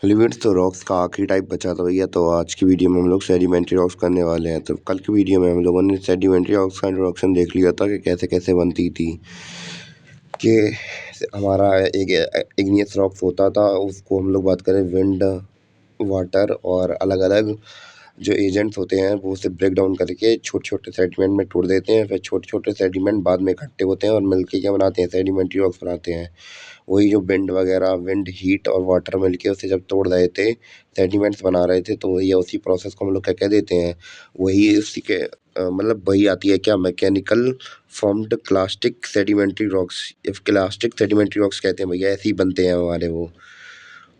Limits तो rocks का आखिरी टाइप बचा था भैया। तो आज की वीडियो में हम लोग सेडिमेंट्री रॉक्स करने वाले हैं। तो कल की वीडियो में हम लोगों ने सेडिमेंट्री रॉक्स का इंट्रोडक्शन देख लिया था कि कैसे कैसे बनती थी। कि हमारा एक इग्नियस रॉक्स होता था, उसको हम लोग बात करें विंड, वाटर और अलग अलग जो एजेंट्स होते हैं वो उसे ब्रेक डाउन करके छोटे छोटे सेडिमेंट में तोड़ देते हैं। फिर छोटे छोटे सेडिमेंट बाद में इकट्ठे होते हैं और मिलके क्या बनाते हैं, सेडिमेंट्री रॉक्स बनाते हैं। वही जो विंड वगैरह, विंड, हीट और वाटर मिलके उसे जब तोड़ रहे थे, सेडिमेंट्स बना रहे थे, तो वही उसी प्रोसेस को हम लोग क्या कह देते हैं, वही उसी के मतलब वही आती है क्या, mechanical formed clastic sedimentary rocks. If clastic sedimentary rocks कहते हैं भैया, ऐसे ही बनते हैं हमारे वो।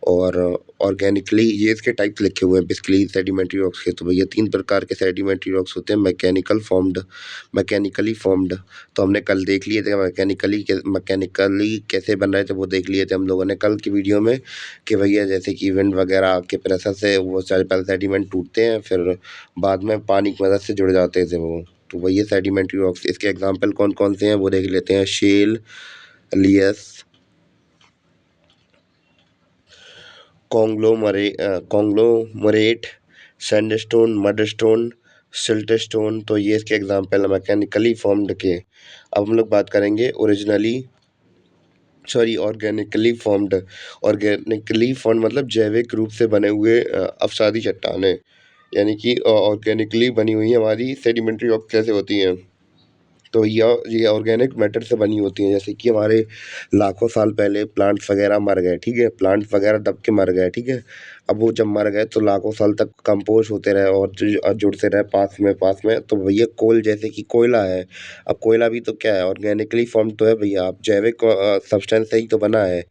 और ऑर्गेनिकली ये इसके टाइप्स लिखे हुए हैं बेसिकली सेडिमेंट्री रॉक्स के। तो भैया 3 प्रकार के सेडिमेंट्री रॉक्स होते हैं, मैकेनिकली फॉर्म्ड। तो हमने कल देख लिए थे मैकेनिकली कैसे बन रहे थे, वो देख लिए थे हम लोगों ने कल की वीडियो में। कि भैया जैसे कि विंड वगैरह के प्रेशर से वो सारे पहले सेडिमेंट टूटते हैं, फिर बाद में पानी की मदद से जुड़ जाते थे वो। तो वही सेडिमेंट्री रॉक्स। इसके एग्जाम्पल कौन कौन से हैं वो देख लेते हैं। शेल, लियस, कॉन्ग्लोमरेट, सैंडस्टोन, मडस्टोन, सिल्टस्टोन। तो ये इसके एग्जांपल है मैकेनिकली फॉर्म्ड के। अब हम लोग बात करेंगे ऑर्गेनिकली फॉर्म्ड मतलब जैविक रूप से बने हुए अवसादी चट्टानें। यानी कि ऑर्गेनिकली बनी हुई हमारी सेडिमेंट्री रॉक कैसे होती हैं। तो ये ऑर्गेनिक मैटर से बनी होती हैं। जैसे कि हमारे लाखों साल पहले प्लांट्स वगैरह मर गए, ठीक है, प्लांट्स वगैरह दब के मर गए, ठीक है। अब वो जब मर गए तो लाखों साल तक कंपोस्ट होते रहे और जुड़ते रहे पास में। तो भैया कोल जैसे कि कोयला है। अब कोयला भी तो क्या है, ऑर्गेनिकली फॉर्म तो है भैया। आप जैविक सब्सटेंस से ही तो बना है,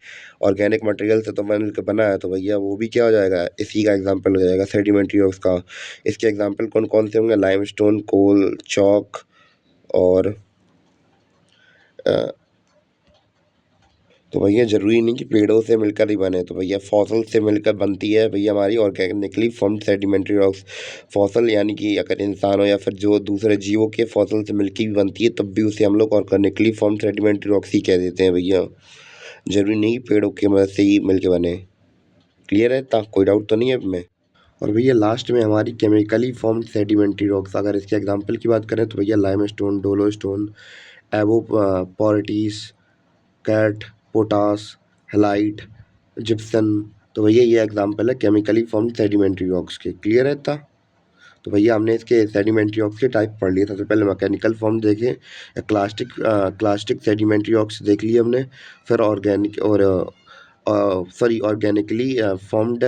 ऑर्गेनिक मटेरियल से तो बन के बना है। तो भैया वो भी क्या हो जाएगा, इसी का एग्जाम्पल हो जाएगा सेडिमेंट्री रॉक्स का। इसके एग्जाम्पल कौन कौन से होंगे, लाइमस्टोन, कोल, चॉक और तो भैया ज़रूरी नहीं कि पेड़ों से मिलकर ही बने। तो भैया फॉसल से मिलकर बनती है भैया हमारी organically formed sedimentary rocks. Fossil यानी कि अगर इंसान हो या फिर जो दूसरे जीवों के फॉसल से मिलकर भी बनती है, तब भी उसे हम लोग ऑर्गेनिकली फॉर्म्ड सेडिमेंट्री रॉक्स ही कह देते हैं भैया। ज़रूरी नहीं पेड़ों की मदद से ही मिल के बने। क्लियर है इतना, कोई डाउट तो नहीं है इसमें। और भैया लास्ट में हमारी केमिकली फॉर्म्ड सेडिमेंट्री रॉक्स, अगर इसके एग्जाम्पल की बात करें तो भैया लाइमस्टोन, डोलोस्टोन, एवोपोरिटीज, कैट, पोटास, हेलाइट, जिप्सन। तो भैया ये एग्जांपल है केमिकली फॉर्म्ड सेडिमेंट्री रॉक्स के। क्लियर है इतना। तो भैया हमने इसके सेडिमेंट्री रॉक्स के टाइप पढ़ लिए। सबसे पहले मैकेनिकल फॉर्म देखे, क्लास्टिक सेडिमेंट्री रॉक्स देख लिए हमने। फिर ऑर्गेनिक और ऑर्गेनिकली फॉर्म्ड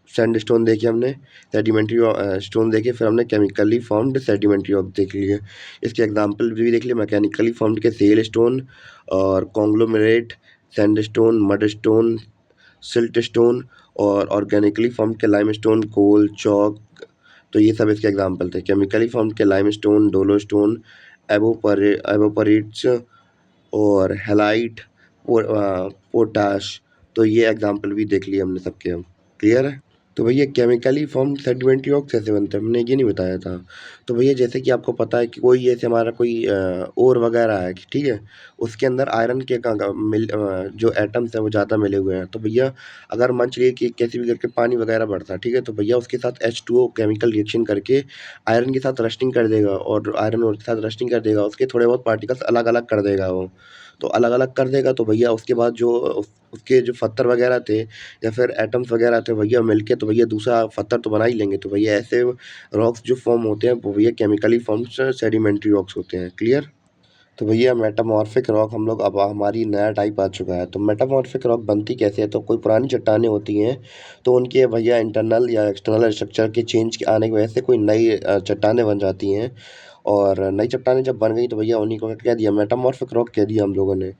सैंडस्टोन देखे हमने, सेडिमेंट्री स्टोन देखे। फिर हमने केमिकली फॉर्म्ड सेडिमेंट्री रॉक देख लिए। इसके एग्जांपल भी देख लिए, मैकेनिकली फॉर्म्ड के सेल स्टोन और कॉन्ग्लोमेरेट, सैंडस्टोन, मडस्टोन, सिल्टस्टोन और ऑर्गेनिकली फॉर्म्ड के लाइमस्टोन, कोल, चॉक। तो ये सब इसके एग्जांपल थे। केमिकली फॉर्म्ड के लाइमस्टोन, डोलोस्टोन, एवोपरेट्स और हेलाइट, पोटाश। तो ये एग्जांपल भी देख लिए हमने सबके हम। क्लियर है। तो भैया केमिकली फॉर्म्ड सेडिमेंट्री रॉक कैसे बनते हैं, हमने ये नहीं बताया था। तो भैया जैसे कि आपको पता है कि कोई जैसे हमारा कोई ओर वगैरह है, ठीक है, उसके अंदर आयरन के जो एटम्स हैं वो ज़्यादा मिले हुए हैं। तो भैया अगर मान चलिए कि कैसे भी करके पानी वगैरह बढ़ता है, ठीक है, तो भैया उसके साथ H2O केमिकल रिएक्शन करके आयरन के साथ रस्टिंग कर देगा और आयरन और के साथ रस्टिंग कर देगा, उसके थोड़े बहुत पार्टिकल्स अलग अलग कर देगा वो। तो अलग अलग कर देगा तो भैया उसके बाद जो उसके जो पत्थर वगैरह थे या फिर एटम्स वगैरह थे भैया मिलके, तो भैया दूसरा पत्थर तो बना ही लेंगे। तो भैया ऐसे रॉक्स जो फॉर्म होते हैं वो भैया केमिकली फॉर्म्ड सेडिमेंट्री रॉक्स होते हैं। क्लियर। तो भैया मेटामॉर्फिक रॉक हम लोग अब हमारी नया टाइप आ चुका है। तो मेटामॉर्फिक रॉक बनती कैसे है, तो कोई पुरानी चट्टानें होती हैं तो उनके भैया इंटरनल या एक्सटर्नल स्ट्रक्चर के चेंज के आने की वजह से कोई नई चट्टानें बन जाती हैं। और नई चट्टानें जब बन गई तो भैया उन्हीं को क्या कह दिया, मेटामॉर्फिक रॉक कह दिया हम लोगों ने।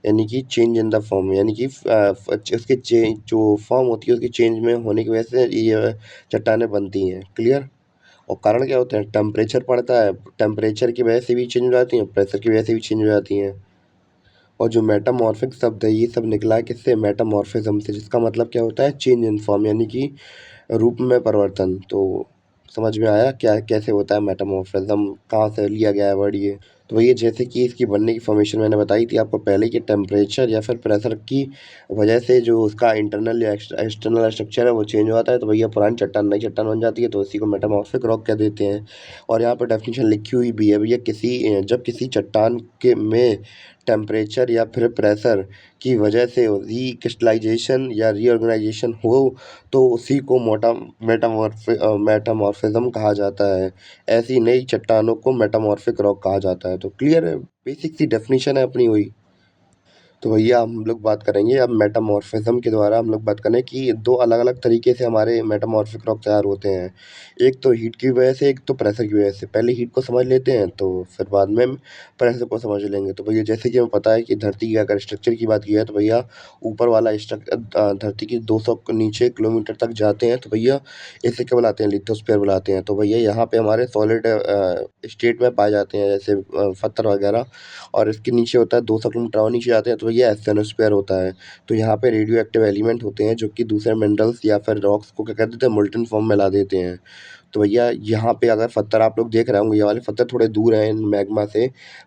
यानी कि चेंज इन द फॉर्म, यानी कि उसके जो फॉर्म होती है उसकी चेंज में होने की वजह से ये चट्टानें बनती हैं। क्लियर। और कारण क्या होता है, टेम्परेचर पड़ता है, टेम्परेचर की वजह से भी चेंज हो जाती हैं, प्रेशर की वजह से भी चेंज हो जाती हैं। और जो मेटामॉर्फिक शब्द है ये सब निकला है किससे, मेटामॉर्फिज्म से, जिसका मतलब क्या होता है, चेंज इन फॉर्म, यानी कि रूप में परिवर्तन। तो समझ में आया क्या कैसे होता है मेटामॉर्फिज्म, कहाँ से लिया गया है वर्ड ये। तो भैया जैसे कि इसकी बनने की फॉर्मेशन मैंने बताई थी आपको पहले कि टेम्परेचर या फिर प्रेशर की वजह से जो उसका इंटरनल या एक्सटर्नल स्ट्रक्चर है वो चेंज हो जाता है, तो भैया पुरानी चट्टान नई चट्टान बन जाती है, तो इसी को मेटामॉर्फिक रॉक कह देते हैं। और यहाँ पर डेफिनेशन लिखी हुई भी है भैया, जब किसी चट्टान के में टेम्परेचर या फिर प्रेशर की वजह से रिक्रिस्टलाइजेशन या रीऑर्गेनाइजेशन हो तो उसी को मेटामॉर्फिज्म कहा जाता है। ऐसी नई चट्टानों को मेटामॉर्फिक रॉक कहा जाता है। तो क्लियर है, बेसिक सी डेफिनेशन है अपनी हुई। तो भैया हम लोग बात करेंगे अब मेटामॉर्फिज्म के द्वारा हम लोग बात करें कि दो अलग अलग तरीके से हमारे मेटामॉर्फिक रॉक तैयार होते हैं। एक तो हीट की वजह से, एक तो प्रेशर की वजह से। पहले हीट को समझ लेते हैं तो फिर बाद में प्रेशर को समझ लेंगे। तो भैया जैसे कि हमें पता है कि धरती की अगर स्ट्रक्चर की बात की जाए तो भैया ऊपर वाला धरती की 200 नीचे किलोमीटर तक जाते हैं, तो भैया इसे क्या बुलाते हैं, लिथोस्फीयर बुलाते हैं। तो भैया यहाँ पे हमारे सॉलिड स्टेट में पाए जाते हैं, जैसे पत्थर वगैरह। और इसके नीचे होता है 200 किलोमीटर और नीचे जाते हैं तो ये एस्थेनोस्फीयर होता है। तो यहाँ पे रेडियो एक्टिव एलिमेंट होते हैं जो कि दूसरे मिनरल्स या फिर रॉक्स को क्या कर देते हैं, मोल्टन फॉर्म में ला देते हैं। तो भैया यहाँ पे अगर पत्थर आप लोग देख रहे होंगे, ये वाले पत्थर थोड़े दूर हैं मैग्मा से,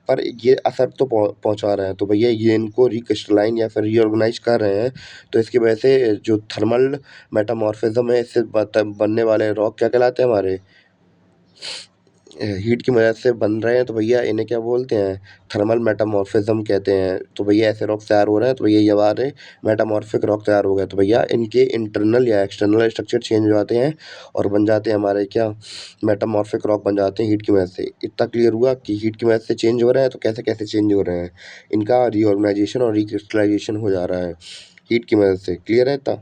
पर ये असर तो पहुँचा रहे हैं। तो भैया ये इनको रिक्रिस्टलाइन या फिर रीऑर्गेनाइज कर रहे हैं। तो इसकी वजह से जो थर्मल मेटामॉर्फिज्म है, इससे बनने वाले रॉक क्या कहलाते हैं, हमारे हीट की मदद से बन रहे हैं। तो भैया इन्हें क्या बोलते हैं, थर्मल मेटामॉर्फिज्म कहते हैं। तो भैया ऐसे रॉक तैयार हो रहे हैं, तो भैया ये हमारे मेटामॉर्फिक रॉक तैयार हो गए। तो भैया इनके इंटरनल या एक्सटर्नल स्ट्रक्चर चेंज हो जाते हैं और बन जाते हैं हमारे क्या, मेटामॉर्फिक रॉक बन जाते हैं हीट की मदद से। इतना क्लियर हुआ कि हीट की मदद से चेंज हो रहे हैं, तो कैसे कैसे चेंज हो रहे हैं, इनका रीऑर्गेनाइजेशन और रिक्रिस्टलाइजेशन हो जा रहा है हीट की मदद से। क्लियर है इतना।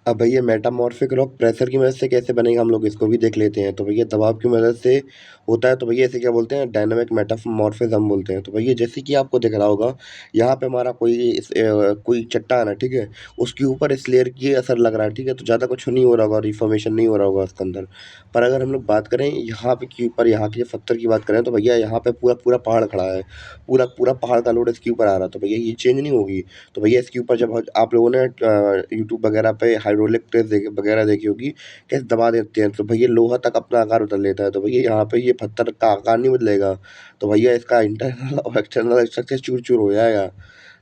अब भैया मेटामॉर्फिक रॉक प्रेशर की मदद से कैसे बनेगा, हम लोग इसको भी देख लेते हैं। तो भैया दबाव की मदद से होता है, तो भैया इसे क्या बोलते हैं, डायनामिक मेटामॉर्फिज्म बोलते हैं। तो भैया जैसे कि आपको दिख रहा होगा, यहाँ पे हमारा कोई चट्टान है, ठीक है, उसके ऊपर इस लेयर की असर लग रहा है, ठीक है, तो ज़्यादा कुछ नहीं हो रहा होगा, रिफॉर्मेशन नहीं हो रहा होगा उसके अंदर। पर अगर हम लोग बात करें यहाँ पे के ऊपर, यहाँ के पत्थर की बात करें, तो भैया यहाँ पे पूरा पूरा पहाड़ खड़ा है, पूरा पूरा पहाड़ का लोड इसके ऊपर आ रहा है, तो भैया ये चेंज नहीं होगी। तो भैया इसके ऊपर जब आप लोगों ने यूट्यूब वगैरह पे हाइड्रोलिक प्रेस वगैरह देखी होगी, कैसे दबा देते हैं, तो भैया लोहा तक अपना आकार बदल लेता है। तो भैया यहाँ पे ये पत्थर का आकार नहीं बदलेगा, तो भैया इसका इंटरनल और एक्सटर्नल स्ट्रक्चर चूर चूर हो जाएगा।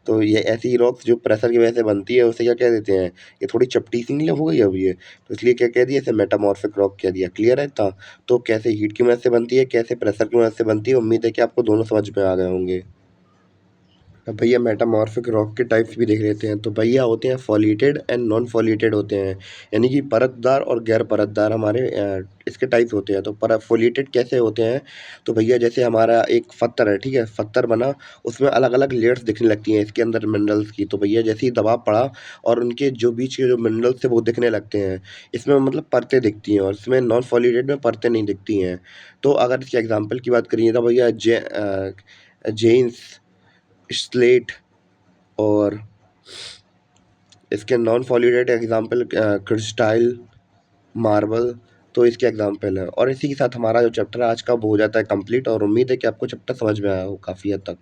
तो ये ऐसी रॉक्स जो प्रेशर की वजह से बनती है उसे क्या कह देते हैं, ये थोड़ी चपटी सी नहीं हो गई अब ये, तो इसलिए क्या कह दिया, इसे मेटामॉर्फिक रॉक कह दिया। क्लियर है इतना। तो कैसे हीट की मदद से बनती है, कैसे प्रेशर की मदद से बनती है, उम्मीद है कि आपको दोनों समझ में आ गए होंगे। अब भैया मेटामॉर्फिक रॉक के टाइप्स भी देख लेते हैं। तो भैया होते हैं फॉलिएटेड एंड नॉन फॉलिएटेड होते हैं, यानी कि परतदार और गैर परतदार हमारे इसके टाइप्स होते हैं। तो पर फॉलिएटेड कैसे होते हैं, तो भैया जैसे हमारा एक पत्थर है, ठीक है, पत्थर बना, उसमें अलग अलग लेयर्स दिखने लगती हैं इसके अंदर मिनरल्स की। तो भैया जैसे ही दबाव पड़ा और उनके जो बीच के जो मिनरल्स थे वो दिखने लगते हैं, इसमें मतलब परतें दिखती हैं, और इसमें नॉन फॉलिएटेड में परतें नहीं दिखती हैं। तो अगर इसके एग्जाम्पल की बात करिए तो भैया जेन्स, स्लेट, और इसके नॉन फॉलिएटेड एग्जाम्पल क्रिस्टाइल, मार्बल, तो इसके एग्जाम्पल है। और इसी के साथ हमारा जो चैप्टर आज का वो हो जाता है कंप्लीट, और उम्मीद है कि आपको चैप्टर समझ में आया हो काफ़ी हद तक।